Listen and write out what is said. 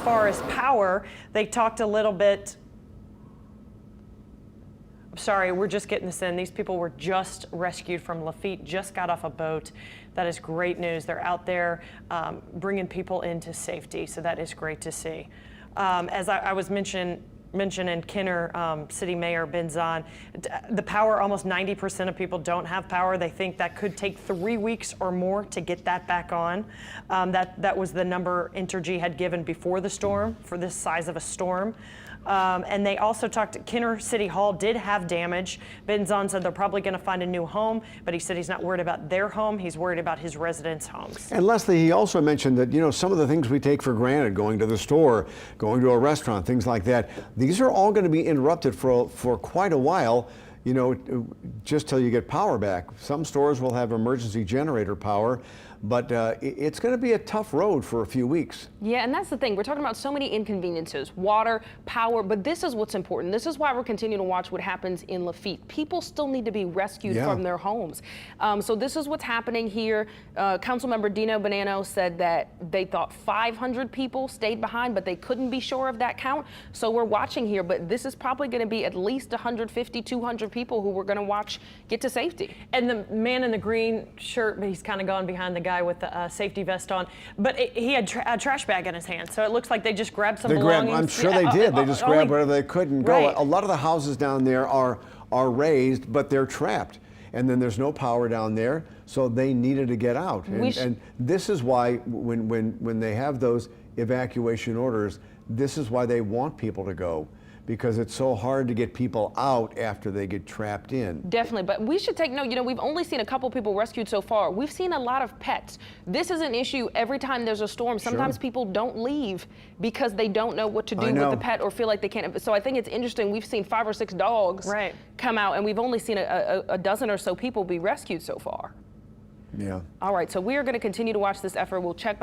As far as power, they talked a little bit. Sorry, we're just getting this in. These people were just rescued from Lafitte, just got off a boat. That is great news. They're out there bringing people into safety, so that is great to see. As I was mentioning Kenner City Mayor Ben Zahn, the power, almost 90% of people don't have power. They think that could take 3 weeks or more to get that back on. That was the number Entergy had given before the storm for this size of a storm. And they also talked, Kenner City Hall did have damage. Ben Zahn said they're probably going to find a new home, but he said he's not worried about their home. He's worried about his residents' homes. And Leslie, he also mentioned that, you know, some of the things we take for granted, going to the store, going to a restaurant, things like that, these are all going to be interrupted for quite a while, you know, just till you get power back. Some stores will have emergency generator power, but it's going to be a tough road for a few weeks. Yeah, and that's the thing. We're talking about so many inconveniences, water, power, but this is what's important. This is why we're continuing to watch what happens in Lafitte. People still need to be rescued from their homes. So this is what's happening here. Councilmember Dino Bonanno said that they thought 500 people stayed behind, but they couldn't be sure of that count. So we're watching here, but this is probably going to be at least 150, 200 people who we're going to watch get to safety. And the man in the green shirt, but he's kind of gone behind the guy with the safety vest on, but he had a trash bag in his hand, so it looks like they just grabbed some belongings. I'm sure they did. They just grabbed whatever they could and go. Right. A lot of the houses down there are raised, but they're trapped. And then there's no power down there, so they needed to get out. And this is why when they have those evacuation orders, this is why they want people to go, because it's so hard to get people out after they get trapped in. Definitely, but we should take note, you know, we've only seen a couple people rescued so far. We've seen a lot of pets. This is an issue every time there's a storm. Sometimes people don't leave because they don't know what to do with the pet or feel like they can't. So I think it's interesting. We've seen 5 or 6 dogs come out, and we've only seen a dozen or so people be rescued so far. Yeah. All right, so we are going to continue to watch this effort. We'll check back.